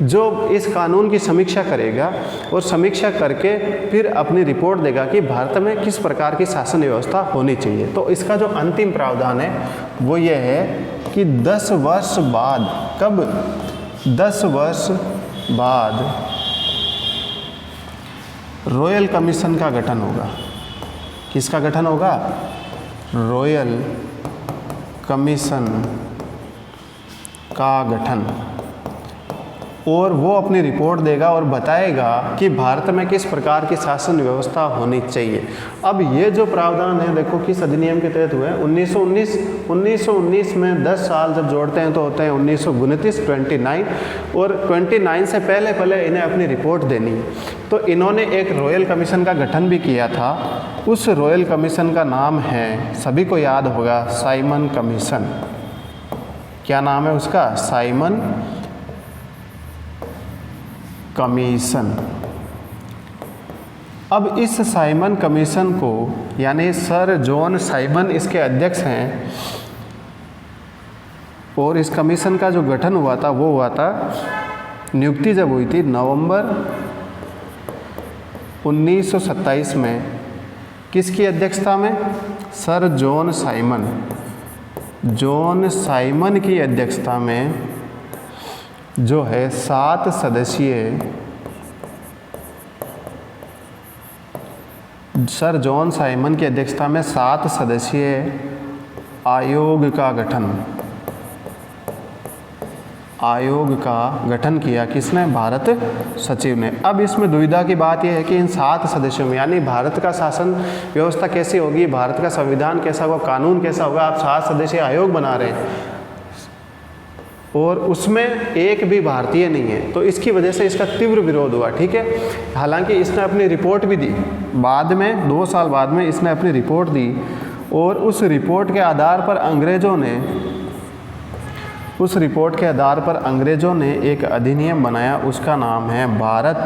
जो इस कानून की समीक्षा करेगा और समीक्षा करके फिर अपनी रिपोर्ट देगा कि भारत में किस प्रकार की शासन व्यवस्था होनी चाहिए। तो इसका जो अंतिम प्रावधान है वो ये है कि 10 वर्ष बाद, कब? 10 वर्ष बाद रॉयल कमीशन का गठन होगा। किसका गठन होगा? रॉयल कमीशन का गठन, और वो अपनी रिपोर्ट देगा और बताएगा कि भारत में किस प्रकार की शासन व्यवस्था होनी चाहिए। अब ये जो प्रावधान है देखो किस अधिनियम के तहत हुए हैं? 1919 में 10 साल जब जोड़ते हैं तो होते हैं 1929, 29, और 29 से पहले पहले इन्हें अपनी रिपोर्ट देनी है। तो इन्होंने एक रॉयल कमीशन का गठन भी किया था। उस रॉयल कमीशन का नाम है, सभी को याद होगा, साइमन कमीशन। क्या नाम है उसका? Simon commission. अब इस साइमन कमीशन को, यानी सर जॉन साइमन इसके अध्यक्ष हैं, और इस कमीशन का जो गठन हुआ था वो हुआ था, नियुक्ति जब हुई थी नवंबर 1927 में, किसकी अध्यक्षता में? Sir John Simon, John Simon की अध्यक्षता में जो है 7 सदस्यीय सर जॉन साइमन की अध्यक्षता में 7 सदस्यीय आयोग का गठन किया। किसने? भारत सचिव ने। अब इसमें दुविधा की बात यह है कि इन 7 सदस्यों में, यानी भारत का शासन व्यवस्था कैसी होगी, भारत का संविधान कैसा होगा, कानून कैसा होगा, आप 7 सदस्यीय आयोग बना रहे हैं और उसमें एक भी भारतीय नहीं है, तो इसकी वजह से इसका तीव्र विरोध हुआ। ठीक है, हालांकि इसने अपनी रिपोर्ट भी दी बाद में, 2 साल बाद में इसने अपनी रिपोर्ट दी, और उस रिपोर्ट के आधार पर अंग्रेज़ों ने एक अधिनियम बनाया। उसका नाम है भारत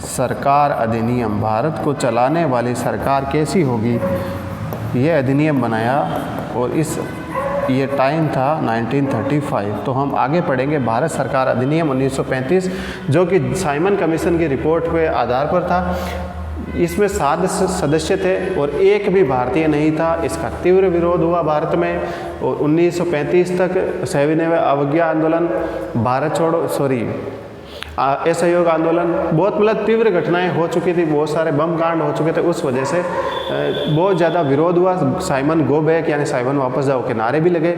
सरकार अधिनियम। भारत को चलाने वाली सरकार कैसी होगी, ये अधिनियम बनाया, और ये टाइम था 1935। तो हम आगे पढ़ेंगे भारत सरकार अधिनियम 1935, जो कि साइमन कमीशन की रिपोर्ट के आधार पर था। इसमें 7 सदस्य थे और एक भी भारतीय नहीं था। इसका तीव्र विरोध हुआ भारत में, और 1935 तक सविनय अवज्ञा आंदोलन, भारत छोड़ो असहयोग आंदोलन, बहुत मतलब तीव्र घटनाएं हो चुकी थी, बहुत सारे बम कांड हो चुके थे। उस वजह से बहुत ज़्यादा विरोध हुआ। साइमन गो बैक, यानी साइमन वापस जाओ के नारे भी लगे।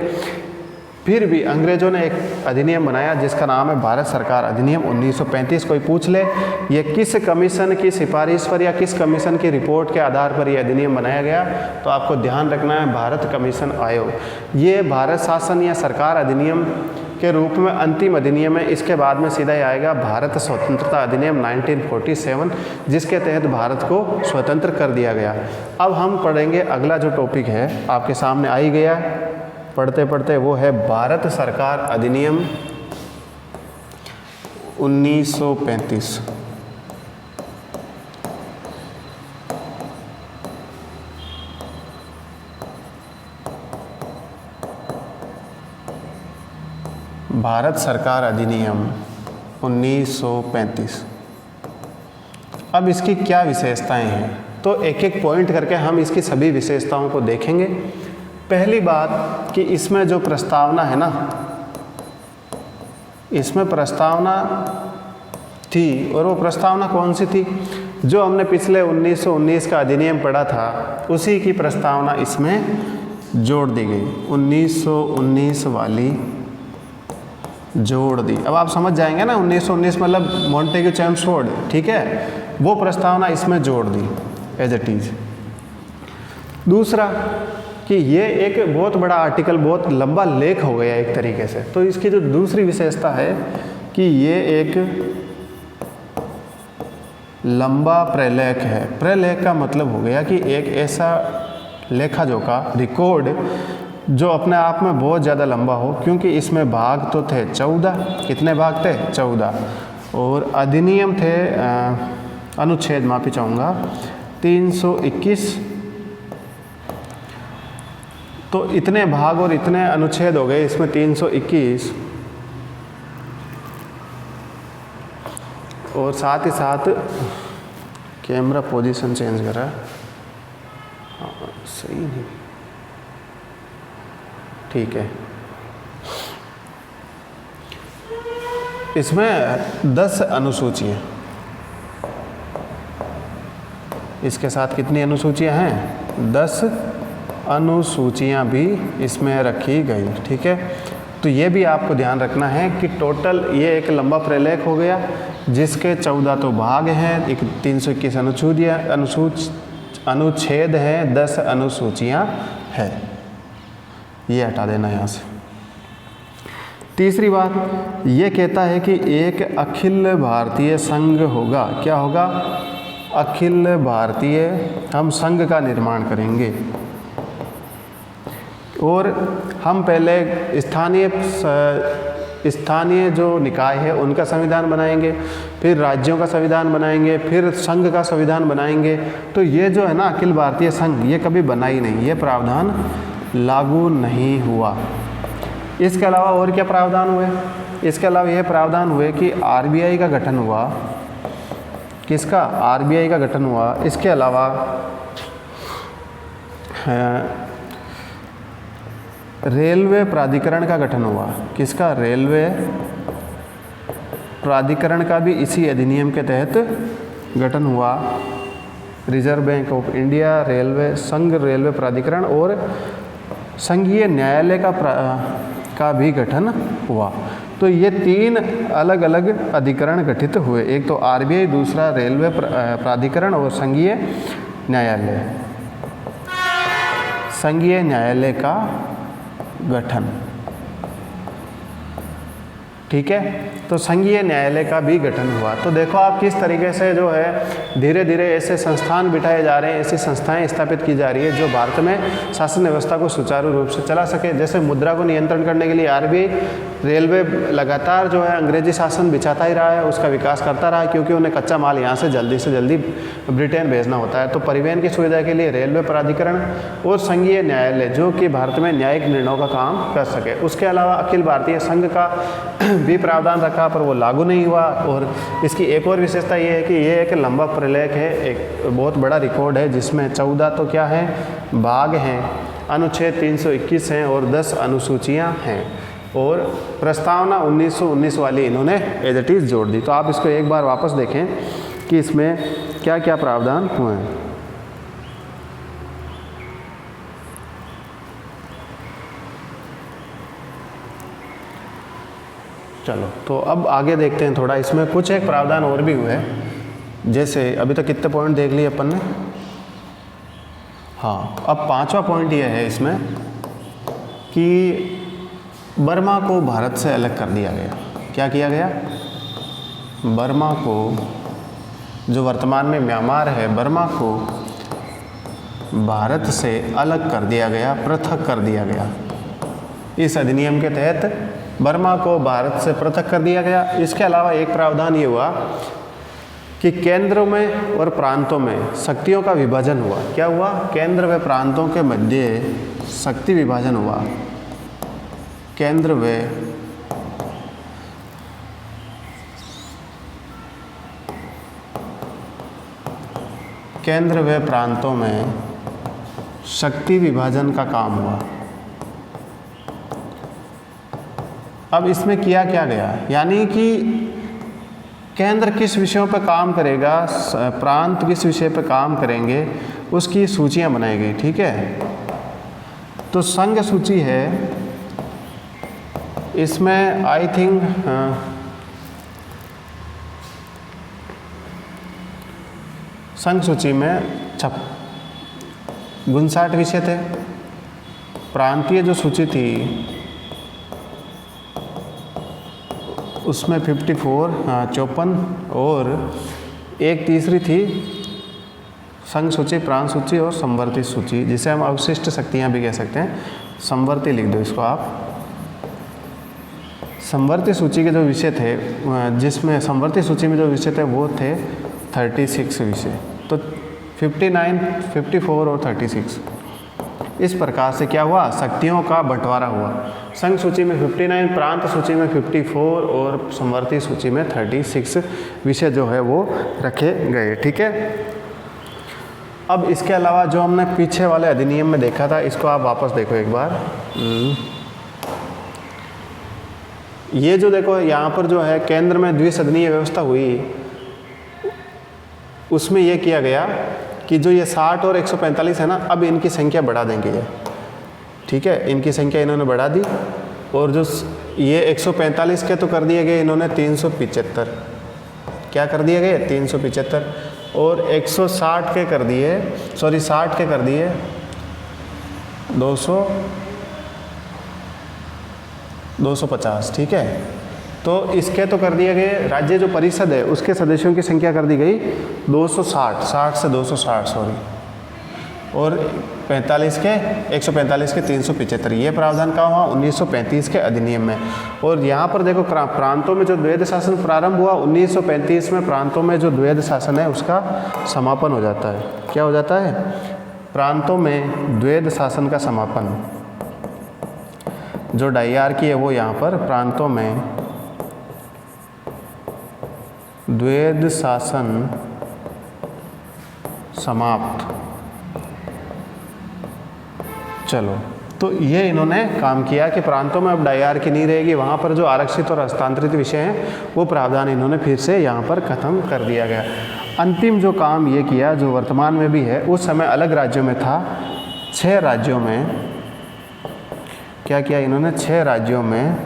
फिर भी अंग्रेज़ों ने एक अधिनियम बनाया जिसका नाम है भारत सरकार अधिनियम 1935। कोई पूछ ले ये किस कमीशन की सिफारिश पर या किस कमीशन की रिपोर्ट के आधार पर यह अधिनियम बनाया गया, तो आपको ध्यान रखना है भारत कमीशन आयोग। ये भारत शासन या सरकार अधिनियम के रूप में अंतिम अधिनियम है। इसके बाद में सीधा ही आएगा भारत स्वतंत्रता अधिनियम 1947, जिसके तहत भारत को स्वतंत्र कर दिया गया। अब हम पढ़ेंगे अगला जो टॉपिक है, आपके सामने आ ही गया पढ़ते पढ़ते, वो है भारत सरकार अधिनियम 1935। भारत सरकार अधिनियम 1935। अब इसकी क्या विशेषताएं हैं, तो एक एक पॉइंट करके हम इसकी सभी विशेषताओं को देखेंगे। पहली बात कि इसमें जो प्रस्तावना है ना, इसमें प्रस्तावना थी, और वो प्रस्तावना कौन सी थी? जो हमने पिछले 1919 का अधिनियम पढ़ा था, उसी की प्रस्तावना इसमें जोड़ दी गई। 1919 वाली जोड़ दी। अब आप समझ जाएंगे ना, 1919 मतलब मोंटेग्यू चेम्सफोर्ड, ठीक है, वो प्रस्तावना इसमें जोड़ दी एज इट इज। दूसरा कि ये एक बहुत बड़ा आर्टिकल, बहुत लंबा लेख हो गया एक तरीके से। तो इसकी जो दूसरी विशेषता है कि ये एक लंबा प्रलेख है। प्रलेख का मतलब हो गया कि एक ऐसा लेखा जोखा रिकॉर्ड जो अपने आप में बहुत ज़्यादा लंबा हो, क्योंकि इसमें भाग तो थे 14। कितने भाग थे? 14। और अधिनियम थे, अनुच्छेद माफ़ी चाहूँगा, 321। तो इतने भाग और इतने अनुच्छेद हो गए इसमें 321, और साथ ही साथ कैमरा पोजीशन चेंज करा, सही नहीं, ठीक है। इसमें 10 अनुसूचियाँ, इसके साथ कितनी अनुसूचियाँ हैं? 10 अनुसूचियाँ भी इसमें रखी गई, ठीक है। तो ये भी आपको ध्यान रखना है कि टोटल ये एक लंबा प्रलेख हो गया जिसके 14 तो भाग हैं, एक 321 अनुच्छेद हैं, 10 अनुसूचियाँ हैं। ये हटा देना यहाँ से। तीसरी बात ये कहता है कि एक अखिल भारतीय संघ होगा। क्या होगा? अखिल भारतीय हम संघ का निर्माण करेंगे, और हम पहले स्थानीय जो निकाय है उनका संविधान बनाएंगे, फिर राज्यों का संविधान बनाएंगे, फिर संघ का संविधान बनाएंगे। तो ये जो है ना अखिल भारतीय संघ, ये कभी बना ही नहीं, ये प्रावधान लागू नहीं हुआ। इसके अलावा और क्या प्रावधान हुए? इसके अलावा ये प्रावधान हुए कि आरबीआई का गठन हुआ। किसका? आरबीआई का गठन हुआ। इसके अलावा रेलवे प्राधिकरण का गठन हुआ। किसका? रेलवे प्राधिकरण का भी इसी अधिनियम के तहत गठन हुआ। Reserve bank of India, railway संघ, रेलवे प्राधिकरण और संघीय न्यायालय का भी गठन हुआ। तो ये 3 अलग अलग अधिकरण गठित हुए, एक तो आरबीआई, दूसरा रेलवे प्राधिकरण और संघीय न्यायालय। संघीय न्यायालय का गठन, ठीक है। तो संघीय न्यायालय का भी गठन हुआ। तो देखो आप किस तरीके से जो है धीरे धीरे ऐसे संस्थान बिठाए जा रहे हैं, ऐसी संस्थाएं स्थापित की जा रही है जो भारत में शासन व्यवस्था को सुचारू रूप से चला सके। जैसे मुद्रा को नियंत्रण करने के लिए आरबीआई, रेलवे लगातार जो है अंग्रेजी शासन बिछाता ही रहा है, उसका विकास करता रहा है, क्योंकि उन्हें कच्चा माल यहाँ से जल्दी ब्रिटेन भेजना होता है। तो परिवहन की सुविधा के लिए रेलवे प्राधिकरण और संघीय न्यायालय जो कि भारत में न्यायिक निर्णयों का काम कर सके। उसके अलावा अखिल भारतीय संघ का भी प्रावधान रखा पर वो लागू नहीं हुआ। और इसकी एक और विशेषता ये है कि ये एक लंबा प्रलेख है, एक बहुत बड़ा रिकॉर्ड है जिसमें 14 तो क्या है? भाग हैं, अनुच्छेद 321 हैं और 10 अनुसूचियाँ हैं। और प्रस्तावना 1919 वाली इन्होंने एज इट इज़ जोड़ दी। तो आप इसको एक बार वापस देखें कि इसमें क्या क्या प्रावधान हुए हैं। चलो तो अब आगे देखते हैं थोड़ा, इसमें कुछ एक प्रावधान और भी हुए हैं। जैसे अभी तक कितने पॉइंट देख लिए अपन ने? हाँ, अब 5वां पॉइंट ये है इसमें कि बर्मा को भारत से अलग कर दिया गया। क्या किया गया? बर्मा को, जो वर्तमान में म्यांमार है, बर्मा को भारत से अलग कर दिया गया, पृथक कर दिया गया। इस अधिनियम के तहत बर्मा को भारत से पृथक कर दिया गया। इसके अलावा एक प्रावधान ये हुआ कि केंद्र में और प्रांतों में शक्तियों का विभाजन हुआ। क्या हुआ? केंद्र व प्रांतों के मध्य शक्ति विभाजन हुआ। केंद्र व प्रांतों में शक्ति विभाजन का काम हुआ। अब इसमें किया क्या गया? यानी कि केंद्र किस विषयों पर काम करेगा, प्रांत किस विषय पर काम करेंगे, उसकी सूचियां बनाई गई, ठीक है। तो संघ सूची है, इसमें आई थिंक संघ सूची में 59 विषय थे, प्रांतीय जो सूची थी उसमें 54 और एक तीसरी थी संघ सूची, प्रांत सूची और संवर्ती सूची, जिसे हम अवशिष्ट शक्तियाँ भी कह सकते हैं। संवर्ती लिख दो इसको आप। संवर्ती सूची के जो विषय थे, जिसमें संवर्ती सूची में जो विषय थे वो थे 36 विषय। तो 59, 54 और 36 इस प्रकार से क्या हुआ, शक्तियों का बंटवारा हुआ। संघ सूची में 59, प्रांत सूची में 54 और संवर्ती सूची में 36 विषय जो है वो रखे गए। ठीक है। अब इसके अलावा जो हमने पीछे वाले अधिनियम में देखा था, इसको आप वापस देखो एक बार। ये जो देखो यहाँ पर जो है केंद्र में द्विसदनीय व्यवस्था हुई, उसमें ये किया गया कि जो ये 60 और 145 है ना, अब इनकी संख्या बढ़ा देंगे ये। ठीक है, इनकी संख्या इन्होंने बढ़ा दी और जो ये 145 के तो कर दिए गए इन्होंने 375। क्या कर दिए गए, 375। और 160 के कर दिए, सॉरी 60 के कर दिए 250। ठीक है, तो इसके तो कर दिए गए, राज्य जो परिषद है उसके सदस्यों की संख्या कर दी गई 260, 60 से 260 सॉरी, और 145 के 375। ये प्रावधान कहाँ हुआ, 1935 के अधिनियम में। और यहाँ पर देखो प्रांतों में जो द्वैध शासन प्रारंभ हुआ 1935 में, प्रांतों में जो द्वैध शासन है उसका समापन हो जाता है। क्या हो जाता है, प्रांतों में द्वैध शासन का समापन। जो डायरकी है वो यहाँ पर प्रांतों में द्वैध शासन समाप्त। चलो, तो ये इन्होंने काम किया कि प्रांतों में अब डायरकी नहीं रहेगी, वहाँ पर जो आरक्षित और हस्तांतरित विषय हैं वो प्रावधान इन्होंने फिर से यहाँ पर खत्म कर दिया गया। अंतिम जो काम ये किया, जो वर्तमान में भी है, उस समय अलग राज्यों में था, 6 राज्यों में क्या किया इन्होंने, 6 राज्यों में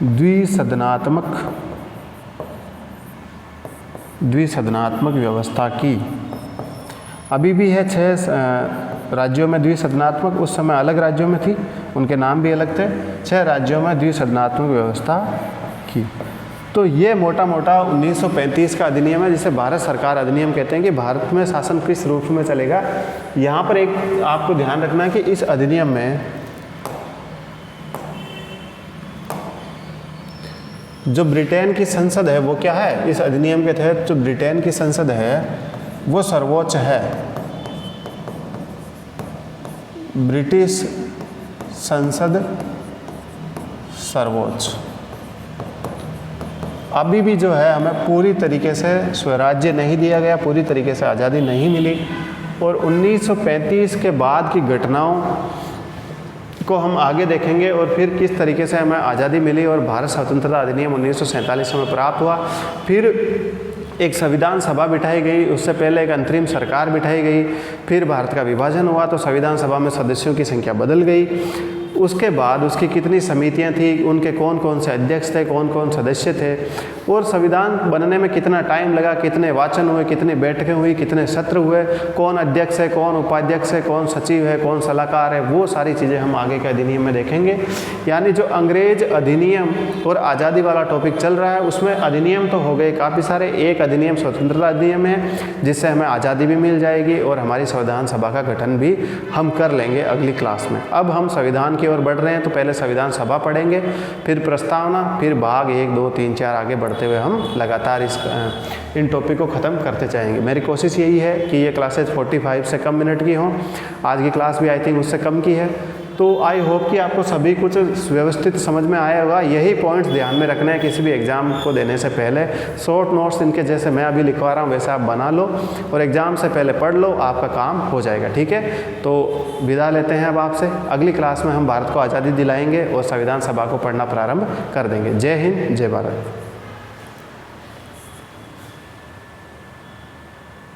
द्विसदनात्मक व्यवस्था की। अभी भी है 6 राज्यों में द्विसदनात्मक, उस समय अलग राज्यों में थी, उनके नाम भी अलग थे। 6 राज्यों में द्विसदनात्मक व्यवस्था की। तो ये मोटा मोटा 1935 का अधिनियम है, जिसे भारत सरकार अधिनियम कहते हैं कि भारत में शासन किस रूप में चलेगा। यहाँ पर एक आपको ध्यान रखना है कि इस अधिनियम में जो ब्रिटेन की संसद है वो क्या है, इस अधिनियम के तहत जो ब्रिटेन की संसद है वो सर्वोच्च है। ब्रिटिश संसद सर्वोच्च। अभी भी जो है हमें पूरी तरीके से स्वराज्य नहीं दिया गया, पूरी तरीके से आज़ादी नहीं मिली। और 1935 के बाद की घटनाओं को हम आगे देखेंगे और फिर किस तरीके से हमें आज़ादी मिली और भारत स्वतंत्रता अधिनियम 1947 में प्राप्त हुआ। फिर एक संविधान सभा बिठाई गई, उससे पहले एक अंतरिम सरकार बिठाई गई। फिर भारत का विभाजन हुआ तो संविधान सभा में सदस्यों की संख्या बदल गई। उसके बाद उसकी कितनी समितियां थी, उनके कौन कौन से अध्यक्ष थे, कौन कौन सदस्य थे, और संविधान बनने में कितना टाइम लगा, कितने वाचन हुए, कितनी बैठकें हुई, कितने सत्र हुए, कौन अध्यक्ष है, कौन उपाध्यक्ष है, कौन सचिव है, कौन सलाहकार है, वो सारी चीज़ें हम आगे के अधिनियम में देखेंगे। यानी जो अंग्रेज अधिनियम और आज़ादी वाला टॉपिक चल रहा है उसमें अधिनियम तो हो गए काफ़ी सारे। एक अधिनियम स्वतंत्रता अधिनियम है जिससे हमें आज़ादी भी मिल जाएगी और हमारी संविधान सभा का गठन भी हम कर लेंगे अगली क्लास में। अब हम संविधान की ओर बढ़ रहे हैं तो पहले संविधान सभा पढ़ेंगे, फिर प्रस्तावना, फिर भाग 1, 2, 3, 4 आगे बढ़ते हुए हम लगातार इन टॉपिक को ख़त्म करते जाएंगे। मेरी कोशिश यही है कि ये क्लासेज 45 से कम मिनट की हों। आज की क्लास भी आई थिंक उससे कम की है। तो आई होप कि आपको सभी कुछ व्यवस्थित समझ में आया होगा। यही पॉइंट्स ध्यान में रखना है किसी भी एग्ज़ाम को देने से पहले। शॉर्ट नोट्स इनके जैसे मैं अभी लिखवा रहा हूँ वैसे आप बना लो और एग्ज़ाम से पहले पढ़ लो, आपका काम हो जाएगा। ठीक है, तो विदा लेते हैं अब आपसे। अगली क्लास में हम भारत को आज़ादी दिलाएंगे और संविधान सभा को पढ़ना प्रारंभ कर देंगे। जय हिंद, जय भारत।